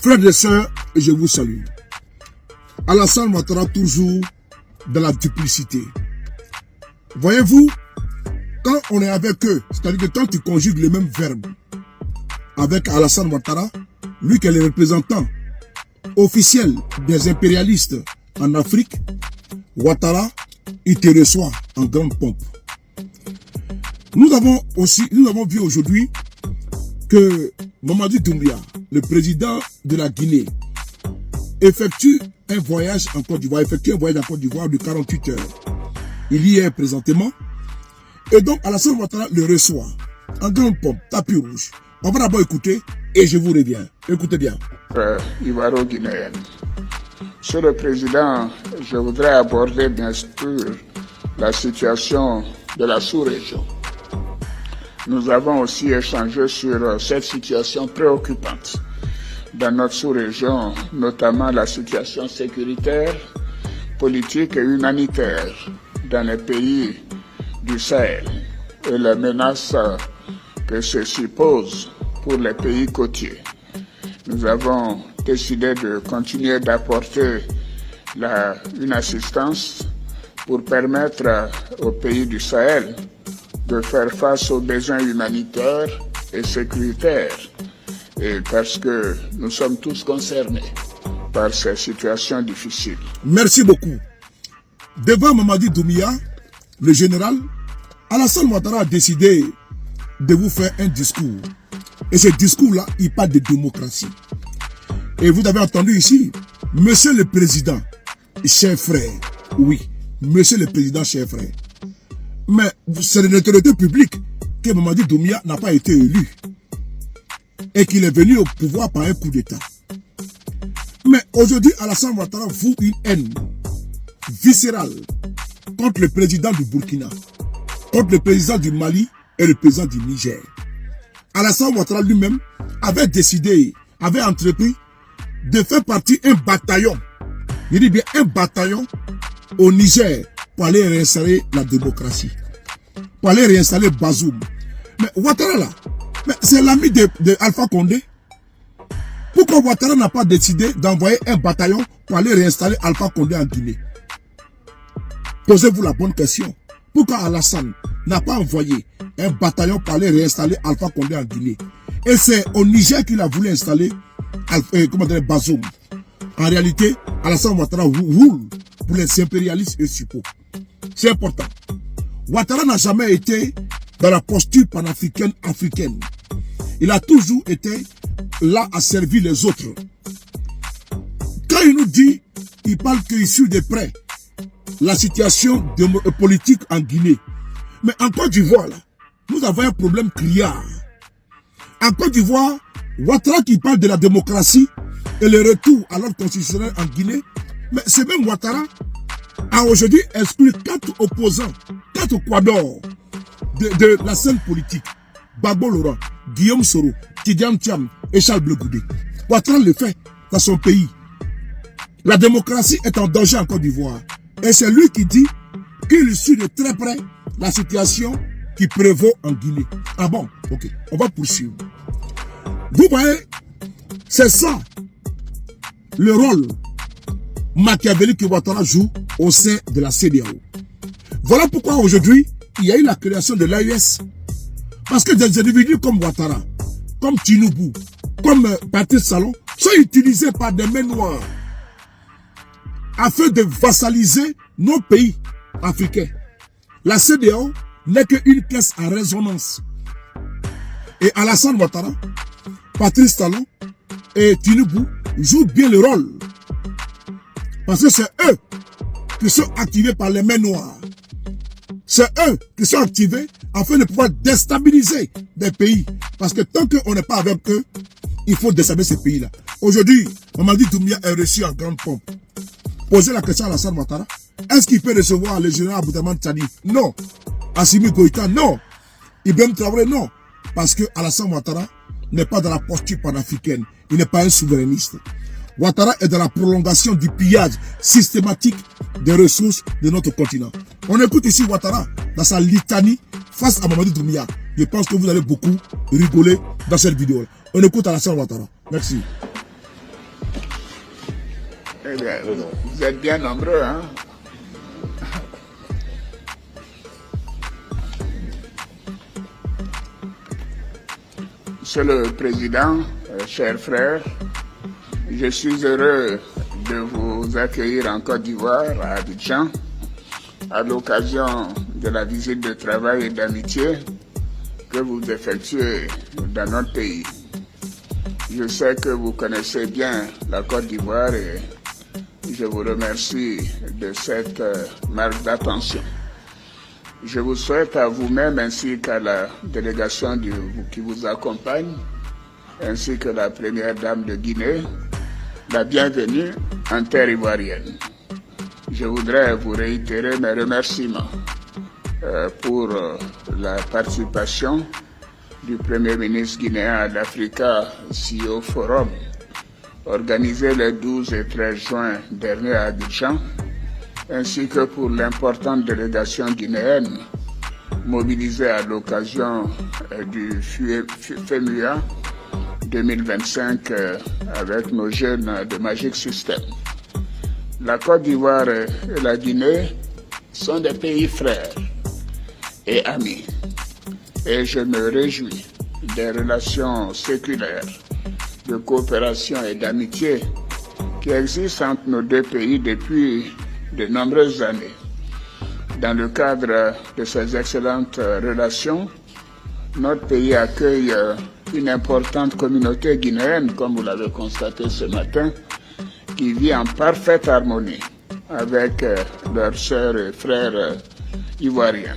Frères et sœurs, je vous salue. Alassane Ouattara toujours dans la duplicité. Voyez-vous, quand on est avec eux, c'est-à-dire que quand tu conjugues le même verbe avec Alassane Ouattara, lui qui est le représentant officiel des impérialistes en Afrique, Ouattara, il te reçoit en grande pompe. Nous avons vu aujourd'hui que Mamadi Doumbouya, le président de la Guinée, effectue un voyage en Côte d'Ivoire, de 48 heures. Il y est présentement. Et donc, Alassane Ouattara le reçoit en grande pompe, tapis rouge. On va d'abord écouter et je vous reviens. Écoutez bien. Ivaro-Guinéenne. Monsieur le Président, je voudrais aborder bien sûr la situation de la sous-région. Nous avons aussi échangé sur cette situation préoccupante dans notre sous-région, notamment la situation sécuritaire, politique et humanitaire dans les pays du Sahel et les menaces que ceci pose pour les pays côtiers. Nous avons décidé de continuer d'apporter une assistance pour permettre aux pays du Sahel de faire face aux besoins humanitaires et sécuritaires, et parce que nous sommes tous concernés par ces situations difficiles. Merci beaucoup. Devant Mamadi Doumbouya, le général, Alassane Ouattara a décidé de vous faire un discours. Et ce discours-là, il parle de démocratie. Et vous avez entendu ici, Monsieur le Président, cher frère, oui, Monsieur le Président, cher frère. Mais c'est de l'autorité publique que Mamadi Doumbouya n'a pas été élu et qu'il est venu au pouvoir par un coup d'État. Mais aujourd'hui, Alassane Ouattara voue une haine viscérale contre le président du Burkina, contre le président du Mali et le président du Niger. Alassane Ouattara lui-même avait décidé, avait entrepris de faire partie d'un bataillon, il dit bien un bataillon au Niger pour aller réinstaller la démocratie, pour aller réinstaller Bazoum. Mais Ouattara là, c'est l'ami de Alpha Condé. Pourquoi Ouattara n'a pas décidé d'envoyer un bataillon pour aller réinstaller Alpha Condé en Guinée? Posez-vous la bonne question. Pourquoi Alassane n'a pas envoyé un bataillon pour aller réinstaller Alpha Condé en Guinée? Et c'est au Niger qu'il a voulu installer Bazoum. En réalité, Alassane Ouattara roule pour les impérialistes et suppôts. C'est important. Ouattara n'a jamais été dans la posture panafricaine africaine. Il a toujours été là à servir les autres. Quand il nous dit, il parle qu'il suit de près la situation politique en Guinée. Mais en Côte d'Ivoire, nous avons un problème criard. En Côte d'Ivoire, Ouattara qui parle de la démocratie et le retour à l'ordre constitutionnel en Guinée, mais c'est même Ouattara a aujourd'hui exclu 4 opposants, 4 quadors de la scène politique. Gbagbo Laurent, Guillaume Soro, Tidiane Thiam et Charles Blé Goudé. Ouattara le fait dans son pays. La démocratie est en danger en Côte d'Ivoire. Et c'est lui qui dit qu'il suit de très près la situation qui prévaut en Guinée. Ah bon? Ok, on va poursuivre. Vous voyez, c'est ça le rôle machiavélique que Ouattara joue au sein de la CEDEAO. Voilà pourquoi aujourd'hui, il y a eu la création de l'AES. Parce que des individus comme Ouattara, comme Tinubu, comme Patrice Talon, sont utilisés par des mains noires afin de vassaliser nos pays africains. La CEDEAO n'est qu'une caisse à résonance. Et Alassane Ouattara, Patrice Talon et Tinubu jouent bien le rôle. Parce que c'est eux qui sont activés par les mains noires. C'est eux qui sont activés afin de pouvoir déstabiliser des pays. Parce que tant qu'on n'est pas avec eux, il faut déstabiliser ces pays-là. Aujourd'hui, Mamadi Doumbouya est reçu en grande pompe. Posez la question à Alassane Ouattara. Est-ce qu'il peut recevoir le général Abdourahmane Tchani? Non. Assimi Goïta? Non. Ibrahim Traoré? Non. Parce que Alassane Ouattara n'est pas dans la posture panafricaine. Il n'est pas un souverainiste. Ouattara est dans la prolongation du pillage systématique des ressources de notre continent. On écoute ici Ouattara dans sa litanie face à Mamadi Doumbouya. Je pense que vous allez beaucoup rigoler dans cette vidéo. On écoute Alassane Ouattara. Merci. Eh bien, vous êtes bien nombreux, hein? Monsieur le Président, chers frères, je suis heureux de vous accueillir en Côte d'Ivoire, à Abidjan, à l'occasion de la visite de travail et d'amitié que vous effectuez dans notre pays. Je sais que vous connaissez bien la Côte d'Ivoire et je vous remercie de cette marque d'attention. Je vous souhaite à vous-même ainsi qu'à la délégation qui vous accompagne, ainsi que la première dame de Guinée, la bienvenue en terre ivoirienne. Je voudrais vous réitérer mes remerciements pour la participation du Premier ministre guinéen à l'Africa CEO Forum, organisé les 12 et 13 juin dernier à Abidjan, ainsi que pour l'importante délégation guinéenne mobilisée à l'occasion du FEMUA 2025 avec nos jeunes de Magic System. La Côte d'Ivoire et la Guinée sont des pays frères et amis, et je me réjouis des relations séculaires de coopération et d'amitié qui existent entre nos deux pays depuis de nombreuses années. Dans le cadre de ces excellentes relations, notre pays accueille une importante communauté guinéenne, comme vous l'avez constaté ce matin, qui vit en parfaite harmonie avec leurs sœurs et frères ivoiriens.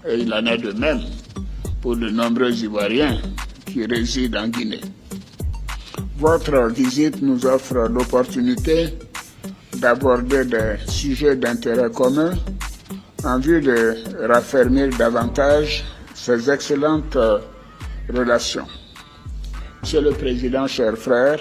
Et il en est de même pour de nombreux Ivoiriens qui résident en Guinée. Votre visite nous offre l'opportunité d'aborder des sujets d'intérêt commun en vue de raffermir davantage ces excellentes relations. Monsieur le Président, chers frères,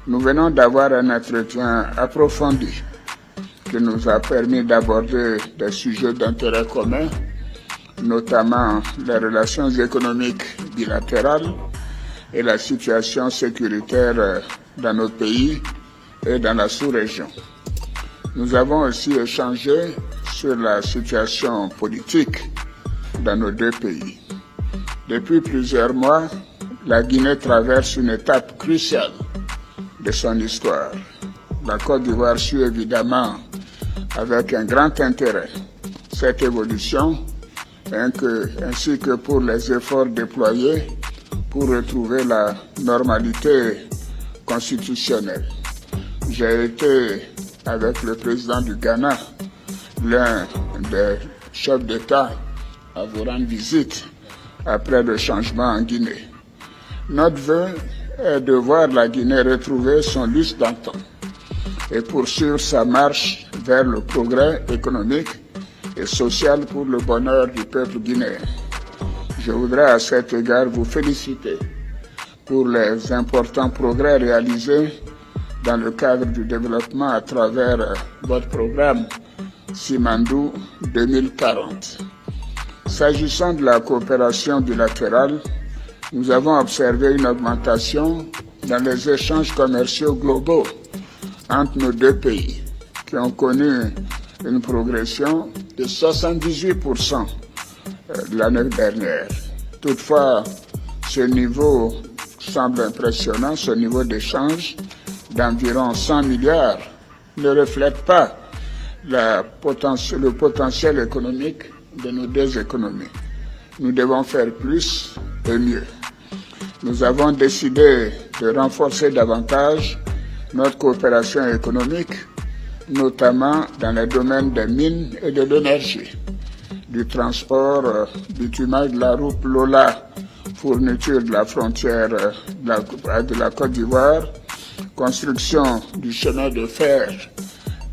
nous venons d'avoir un entretien approfondi qui nous a permis d'aborder des sujets d'intérêt commun, notamment les relations économiques bilatérales et la situation sécuritaire dans notre pays et dans la sous-région. Nous avons aussi échangé sur la situation politique dans nos deux pays. Depuis plusieurs mois, la Guinée traverse une étape cruciale de son histoire. La Côte d'Ivoire suit évidemment avec un grand intérêt cette évolution, ainsi que pour les efforts déployés pour retrouver la normalité constitutionnelle. J'ai été avec le président du Ghana, l'un des chefs d'État, à vous rendre visite après le changement en Guinée. Notre vœu est de voir la Guinée retrouver son lustre d'antan et poursuivre sa marche vers le progrès économique et social pour le bonheur du peuple guinéen. Je voudrais à cet égard vous féliciter pour les importants progrès réalisés dans le cadre du développement à travers votre programme Simandou 2040. S'agissant de la coopération bilatérale, nous avons observé une augmentation dans les échanges commerciaux globaux entre nos deux pays, qui ont connu une progression de 78% l'année dernière. Toutefois, ce niveau semble impressionnant, ce niveau d'échange d'environ 100 milliards ne reflète pas le potentiel économique de nos deux économies. Nous devons faire plus et mieux. Nous avons décidé de renforcer davantage notre coopération économique, notamment dans les domaines des mines et de l'énergie, du transport, bitumage de la route Lola, fourniture de la frontière de la Côte d'Ivoire, construction du chemin de fer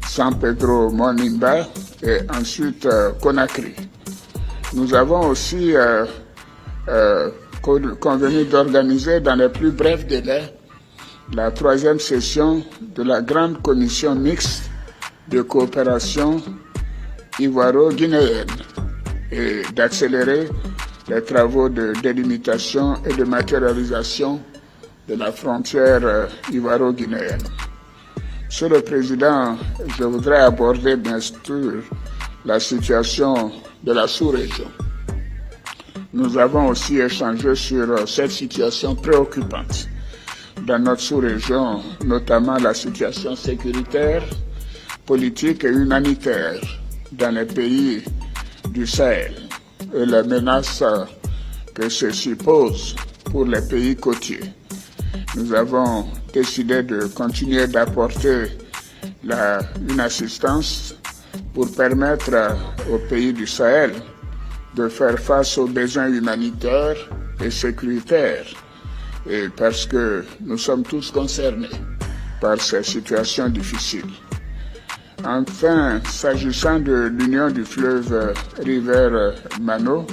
San Pedro-Monimba et ensuite Conakry. Nous avons aussi convenu d'organiser dans les plus brefs délais la 3e session de la grande commission mixte de coopération ivoiro-guinéenne et d'accélérer les travaux de délimitation et de matérialisation de la frontière ivoiro-guinéenne. Monsieur le Président, je voudrais aborder bien sûr la situation de la sous-région. Nous avons aussi échangé sur cette situation préoccupante dans notre sous-région, notamment la situation sécuritaire, politique et humanitaire dans les pays du Sahel et les menaces que ceci pose pour les pays côtiers. Nous avons décidé de continuer d'apporter une assistance pour permettre aux pays du Sahel de faire face aux besoins humanitaires et sécuritaires, et parce que nous sommes tous concernés par ces situations difficiles. Enfin, s'agissant de l'Union du fleuve River-Mano,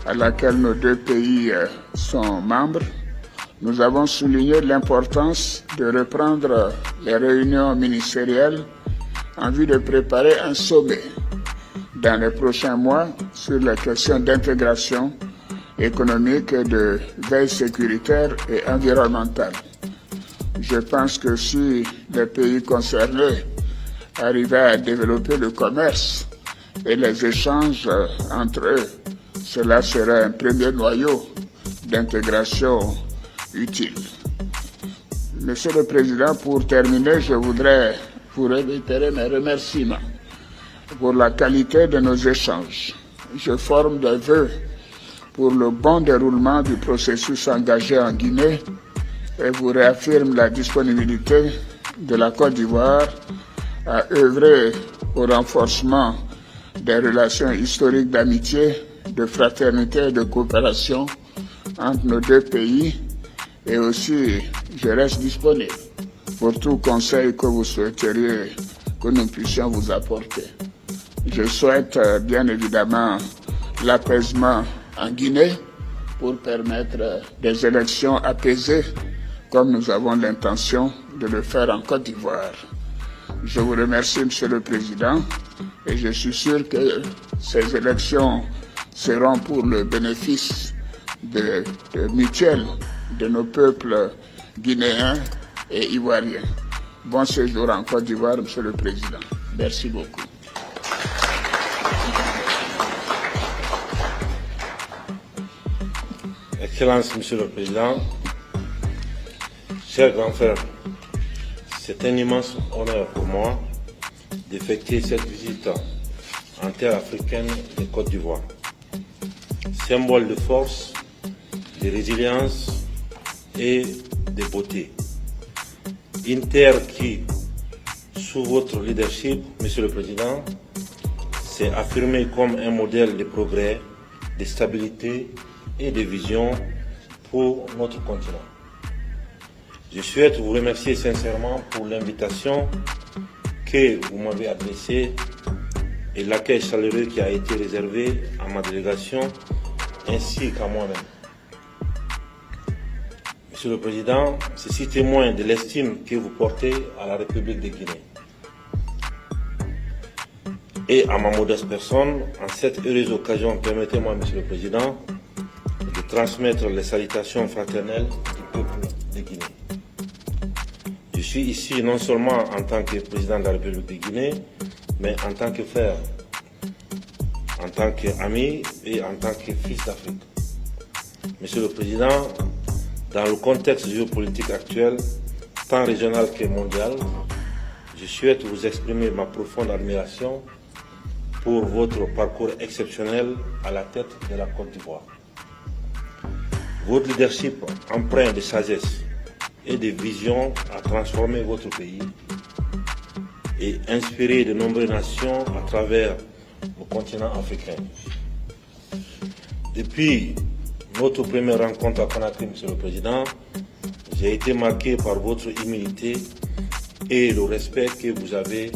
à laquelle nos deux pays sont membres, nous avons souligné l'importance de reprendre les réunions ministérielles en vue de préparer un sommet dans les prochains mois sur les questions d'intégration économique et de veille sécuritaire et environnementale. Je pense que si les pays concernés arrivaient à développer le commerce et les échanges entre eux, cela serait un premier noyau d'intégration utile. Monsieur le Président, pour terminer, je voudrais vous réitérer mes remerciements pour la qualité de nos échanges. Je forme des vœux pour le bon déroulement du processus engagé en Guinée et vous réaffirme la disponibilité de la Côte d'Ivoire à œuvrer au renforcement des relations historiques d'amitié, de fraternité et de coopération entre nos deux pays, et aussi je reste disponible pour tout conseil que vous souhaiteriez que nous puissions vous apporter. Je souhaite bien évidemment l'apaisement en Guinée pour permettre des élections apaisées comme nous avons l'intention de le faire en Côte d'Ivoire. Je vous remercie, Monsieur le Président, et je suis sûr que ces élections seront pour le bénéfice mutuel de nos peuples guinéens et ivoiriens. Bon séjour en Côte d'Ivoire, Monsieur le Président. Merci beaucoup. Excellence, Monsieur le Président, chers grands frères, c'est un immense honneur pour moi d'effectuer cette visite en terre africaine de Côte d'Ivoire. Symbole de force, de résilience et de beauté. Une terre qui, sous votre leadership, Monsieur le Président, s'est affirmée comme un modèle de progrès, de stabilité et de vision pour notre continent. Je souhaite vous remercier sincèrement pour l'invitation que vous m'avez adressée et l'accueil chaleureux qui a été réservé à ma délégation ainsi qu'à moi-même. Monsieur le Président, ceci témoigne de l'estime que vous portez à la République de Guinée. Et à ma modeste personne, en cette heureuse occasion, permettez-moi, Monsieur le Président, de transmettre les salutations fraternelles du peuple de Guinée. Je suis ici non seulement en tant que président de la République de Guinée, mais en tant que frère, en tant qu'ami et en tant que fils d'Afrique. Monsieur le Président, dans le contexte géopolitique actuel, tant régional que mondial, je souhaite vous exprimer ma profonde admiration pour votre parcours exceptionnel à la tête de la Côte d'Ivoire. Votre leadership empreint de sagesse et de vision a transformé votre pays et inspiré de nombreuses nations à travers le continent africain. Depuis notre première rencontre à Conakry, Monsieur le Président, j'ai été marqué par votre humilité et le respect que vous avez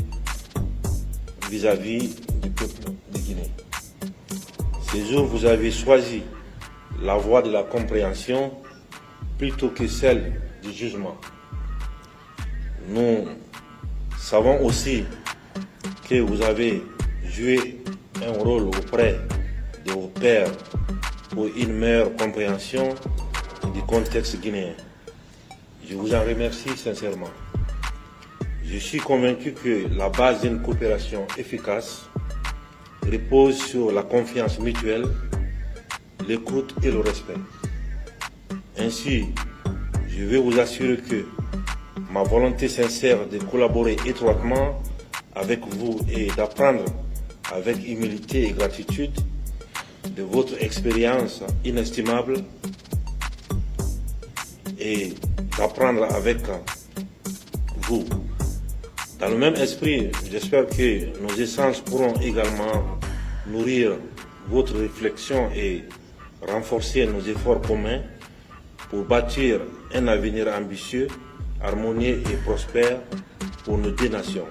vis-à-vis du peuple de Guinée. Ces jours, vous avez choisi la voie de la compréhension plutôt que celle du jugement. Nous savons aussi que vous avez joué un rôle auprès de vos pairs pour une meilleure compréhension du contexte guinéen. Je vous en remercie sincèrement. Je suis convaincu que la base d'une coopération efficace repose sur la confiance mutuelle, l'écoute et le respect. Ainsi, je veux vous assurer que ma volonté sincère de collaborer étroitement avec vous et d'apprendre avec humilité et gratitude de votre expérience inestimable et d'apprendre avec vous. Dans le même esprit, j'espère que nos échanges pourront également nourrir votre réflexion et renforcer nos efforts communs pour bâtir un avenir ambitieux, harmonieux et prospère pour nos deux nations.